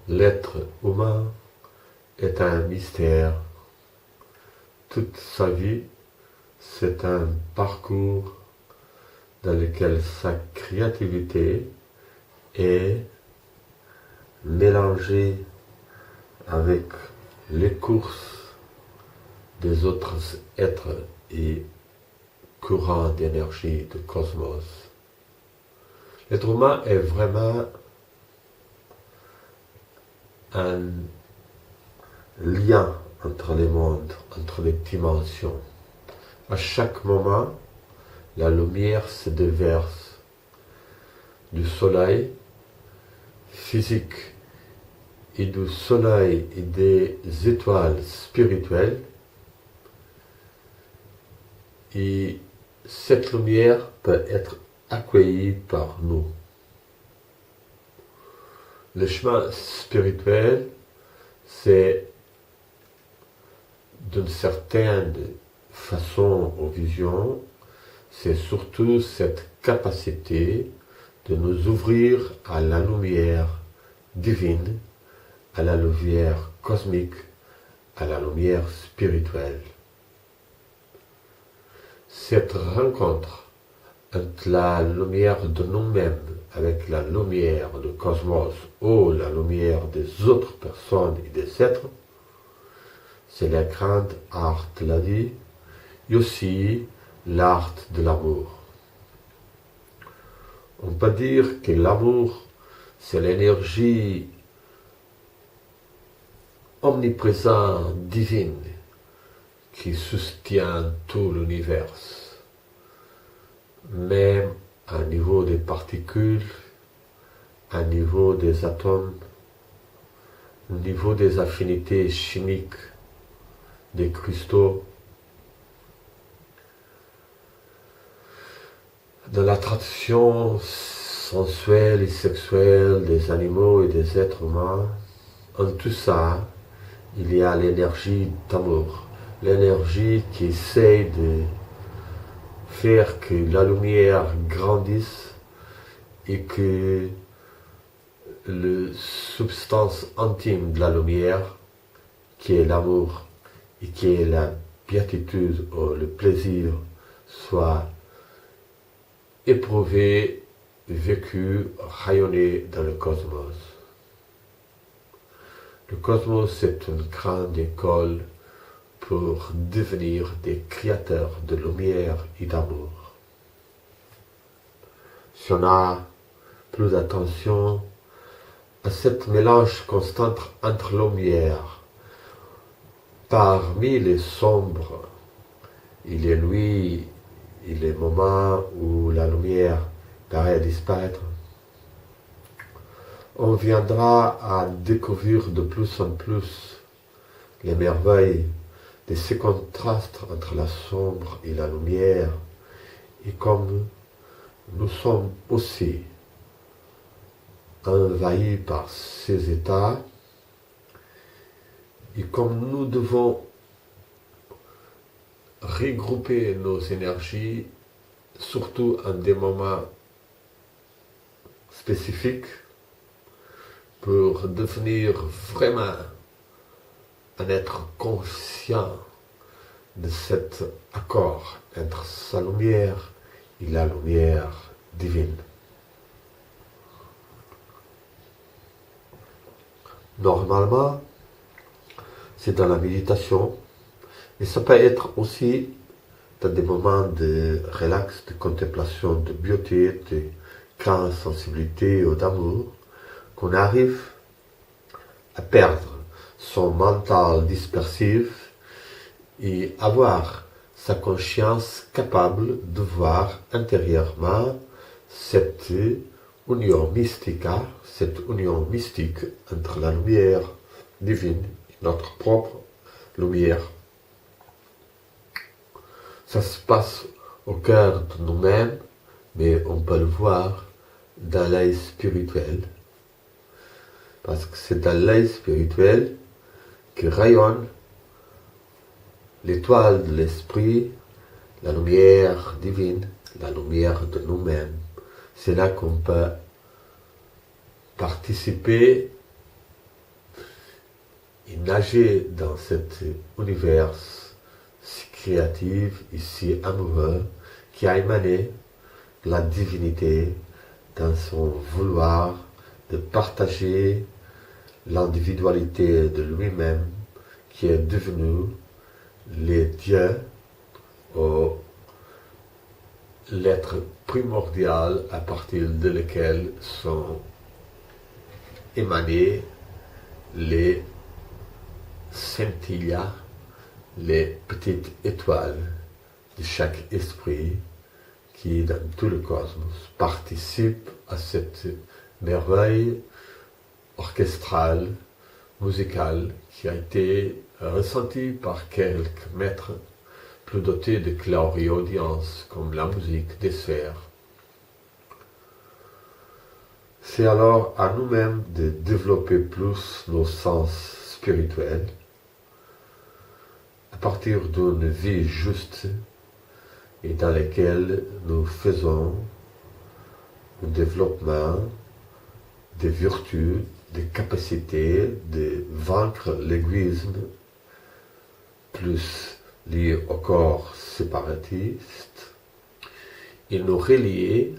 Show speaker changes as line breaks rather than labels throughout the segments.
L'être humain est un mystère. Toute sa vie, c'est un parcours dans lequel sa créativité est mélangée avec les courses des autres êtres et courants d'énergie du cosmos. L'être humain est vraiment un lien entre les mondes, entre les dimensions. À chaque moment, la lumière se déverse du soleil physique et du soleil et des étoiles spirituelles. Et cette lumière peut être accueillie par nous. Le chemin spirituel, c'est d'une certaine façon ou vision, c'est surtout cette capacité de nous ouvrir à la lumière divine, à la lumière cosmique, à la lumière spirituelle. Cette rencontre entre la lumière de nous-mêmes avec la lumière du cosmos ou la lumière des autres personnes et des êtres, c'est le grand art de la vie et aussi l'art de l'amour. On peut dire que l'amour, c'est l'énergie omniprésente, divine, qui soutient tout l'univers. Même à niveau des particules, à niveau des atomes, au niveau des affinités chimiques, des cristaux. Dans la tradition sensuelle et sexuelle des animaux et des êtres humains, en tout ça, il y a l'énergie d'amour, l'énergie qui essaie de faire que la lumière grandisse et que la substance intime de la lumière, qui est l'amour et qui est la béatitude ou le plaisir, soit éprouvé, vécu, rayonné dans le cosmos. Le cosmos, c'est une grande école pour devenir des créateurs de lumière et d'amour. Si on a plus d'attention à cette mélange constant entre lumière, parmi les sombres, il est nuit et les moments où la lumière paraît disparaître, on viendra à découvrir de plus en plus les merveilles de ces contrastes entre la sombre et la lumière, et comme nous sommes aussi envahis par ces états, et comme nous devons regrouper nos énergies, surtout en des moments spécifiques, pour devenir vraiment un être conscient de cet accord entre sa lumière et la lumière divine. Normalement, c'est dans la méditation, mais ça peut être aussi dans des moments de relax, de contemplation, de beauté, de grande sensibilité ou d'amour, qu'on arrive à perdre son mental dispersif et avoir sa conscience capable de voir intérieurement cette union mystique entre la lumière divine et notre propre lumière. Ça se passe au cœur de nous-mêmes, mais on peut le voir dans l'œil spirituel. Parce que c'est dans l'œil spirituel que rayonne l'étoile de l'esprit, la lumière divine, la lumière de nous-mêmes. C'est là qu'on peut participer et nager dans cet univers si créatif et si amoureux qui a émané la divinité dans son vouloir de partager l'individualité de lui-même qui est devenu les dieux ou l'être primordial à partir de lequel sont émanées les scintillas, les petites étoiles de chaque esprit qui, dans tout le cosmos, participe à cette merveille orchestrale, musicale, qui a été ressentie par quelques maîtres plus dotés de clairaudience, comme la musique des sphères. C'est alors à nous-mêmes de développer plus nos sens spirituels à partir d'une vie juste et dans laquelle nous faisons un développement des vertus, des capacités de vaincre l'égoïsme plus lié au corps séparatiste et nous relier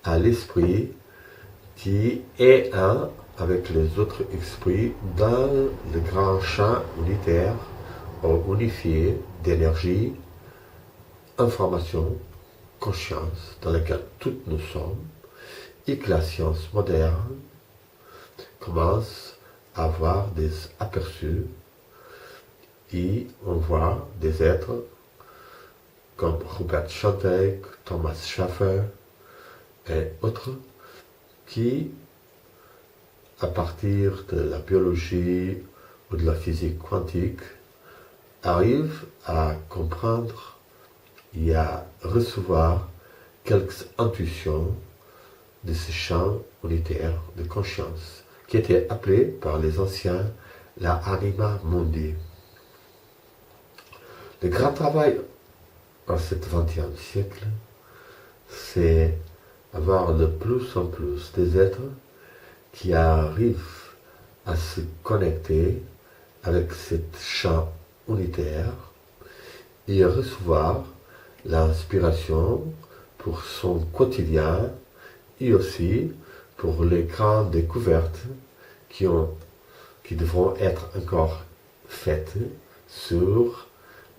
à l'esprit qui est un avec les autres esprits dans le grand champ unitaire ou unifié d'énergie, information, conscience dans lequel toutes nous sommes et que la science moderne commence à avoir des aperçus et on voit des êtres comme Robert Schantek, Thomas Schaffer et autres qui, à partir de la biologie ou de la physique quantique, arrivent à comprendre et à recevoir quelques intuitions de ce champ unitaire de conscience qui était appelé par les anciens la anima mundi. Le grand travail en ce XXe siècle, c'est avoir de plus en plus des êtres qui arrivent à se connecter avec ce champ unitaire et à recevoir l'inspiration pour son quotidien et aussi pour les grandes découvertes qui devront être encore faites sur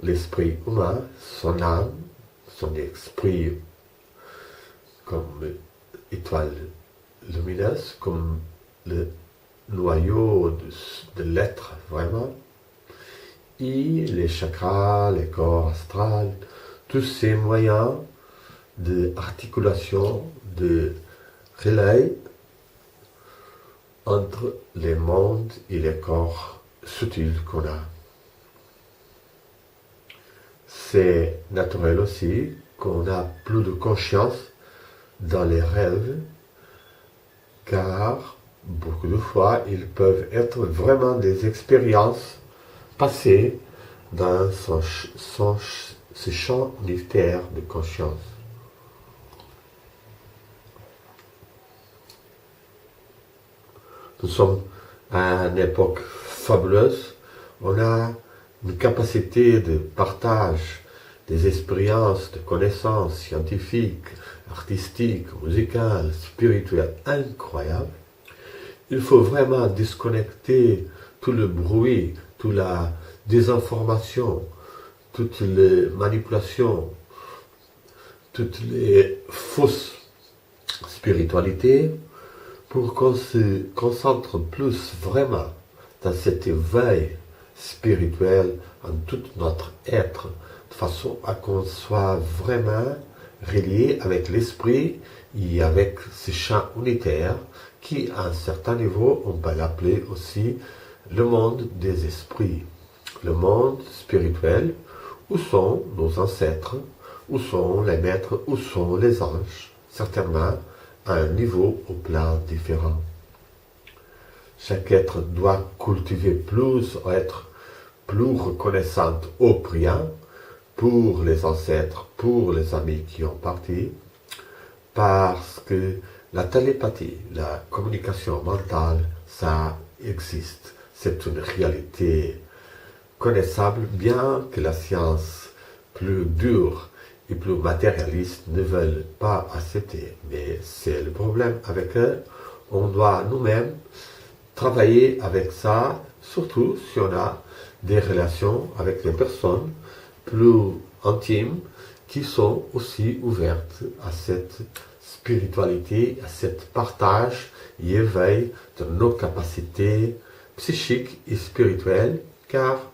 l'esprit humain, son âme, son esprit comme étoile lumineuse, comme le noyau de l'être vraiment, et les chakras, les corps astrales, tous ces moyens d'articulation, de relais entre les mondes et les corps subtils qu'on a. C'est naturel aussi qu'on a plus de conscience dans les rêves, car beaucoup de fois, ils peuvent être vraiment des expériences passées dans ce champ unitaire de conscience. Nous sommes à une époque fabuleuse. On a une capacité de partage des expériences, de connaissances scientifiques, artistiques, musicales, spirituelles incroyables. Il faut vraiment disconnecter tout le bruit, toute la désinformation, toutes les manipulations, toutes les fausses spiritualités pour qu'on se concentre plus vraiment dans cet éveil spirituel en tout notre être, de façon à qu'on soit vraiment relié avec l'esprit et avec ce champ unitaire qui, à un certain niveau, on peut l'appeler aussi le monde des esprits, le monde spirituel, où sont nos ancêtres, où sont les maîtres, où sont les anges, certainement à un niveau au plan différent. Chaque être doit cultiver plus, être plus reconnaissante aux priants, pour les ancêtres, pour les amis qui ont parti, parce que la télépathie, la communication mentale, ça existe. C'est une réalité connaissable, bien que la science plus dure et plus matérialiste ne veulent pas accepter. Mais c'est le problème avec eux. On doit nous-mêmes travailler avec ça, surtout si on a des relations avec des personnes plus intimes qui sont aussi ouvertes à cette spiritualité, à cet partage et éveil de nos capacités psychiques et spirituelles, car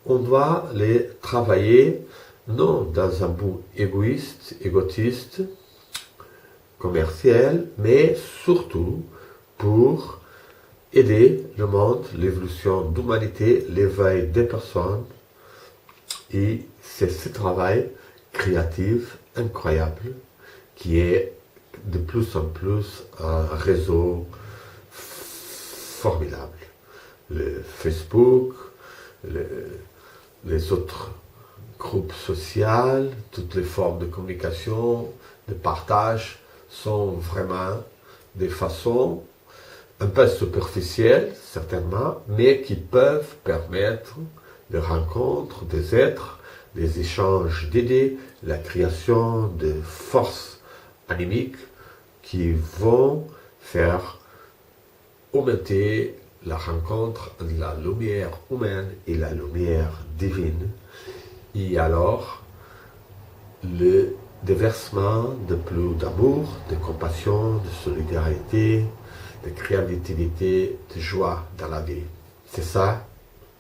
on doit les travailler non dans un but égoïste, égotiste, commercial, mais surtout pour aider le monde, l'évolution d'humanité, l'éveil des personnes. Et c'est ce travail créatif incroyable qui est de plus en plus un réseau formidable. Le Facebook, les autres groupes sociaux, toutes les formes de communication, de partage sont vraiment des façons un peu superficielles, certainement, mais qui peuvent permettre des rencontres, des êtres, des échanges d'idées, la création de forces animiques qui vont faire augmenter la rencontre de la lumière humaine et la lumière divine. Et alors, le déversement de plus d'amour, de compassion, de solidarité, de créativité, de joie dans la vie. C'est ça,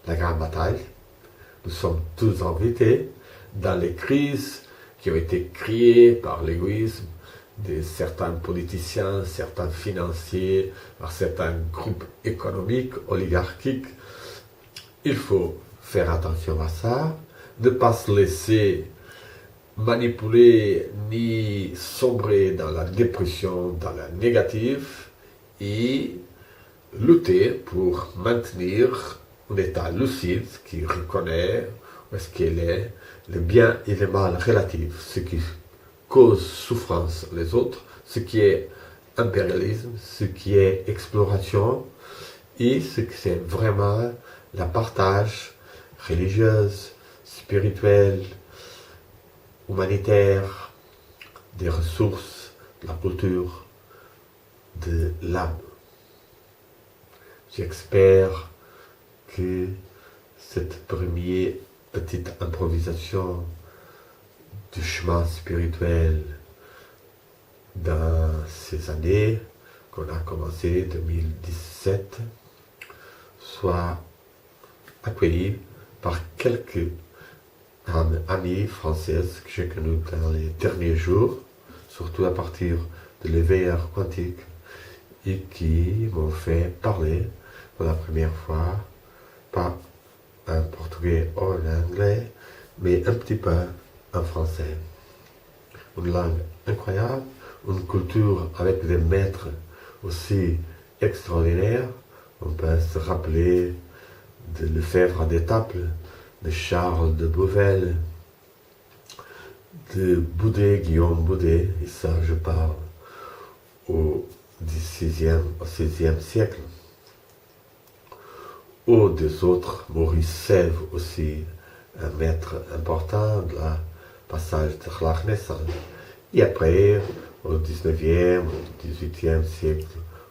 la grande bataille. Nous sommes tous invités dans les crises qui ont été créées par l'égoïsme de certains politiciens, certains financiers, par certains groupes économiques, oligarchiques. Il faut faire attention à ça, ne pas se laisser manipuler ni sombrer dans la dépression, dans la négative, et lutter pour maintenir un état lucide qui reconnaît où est-ce qu'il est le bien et le mal relatifs, ce qui cause souffrance les autres, ce qui est impérialisme, ce qui est exploration, et ce qui c'est vraiment la partage religieuse, spirituelle, humanitaire, des ressources, de la culture, de l'âme. J'espère que cette première petite improvisation du chemin spirituel dans ces années qu'on a commencé 2017 soit accueillie par quelques amies françaises que j'ai connues dans les derniers jours, surtout à partir de l'éveil quantique, et qui m'ont fait parler pour la première fois, pas en portugais ou en anglais, mais un petit peu en français. Une langue incroyable, une culture avec des maîtres aussi extraordinaires. On peut se rappeler de Lefebvre d'Étaples, de Charles de Beauvel, de Boudet, Guillaume Boudet, et ça je parle au XVIe siècle, ou des autres, Maurice Sèvres aussi, un maître important de la passage de la Renaissance. Et après, au XIXe, au XVIIIe siècle,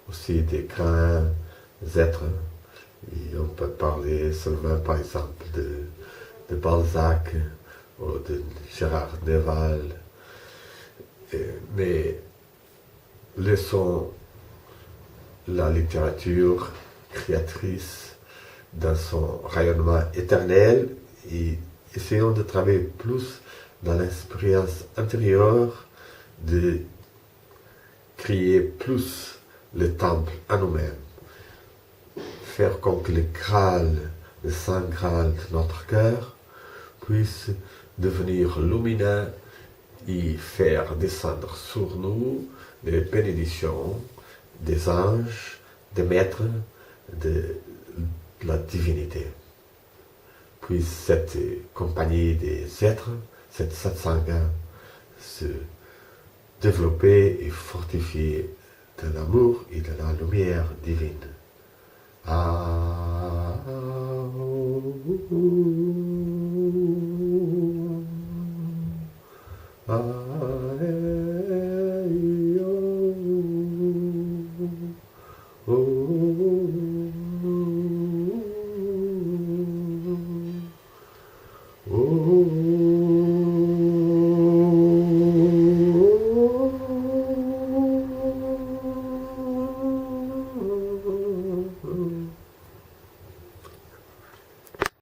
aussi des grands êtres. Et on peut parler seulement, par exemple, de Balzac ou de Gérard Neval. Mais laissons la littérature créatrice dans son rayonnement éternel et essayons de travailler plus dans l'expérience intérieure, de créer plus le temple à nous-mêmes, faire comme que le Graal, le Saint Graal de notre cœur puisse devenir lumineux et faire descendre sur nous les bénédictions des anges, des maîtres, de la divinité. puisse cette compagnie des êtres, cette satsanga, se développer et fortifier de l'amour et de la lumière divine. Ah,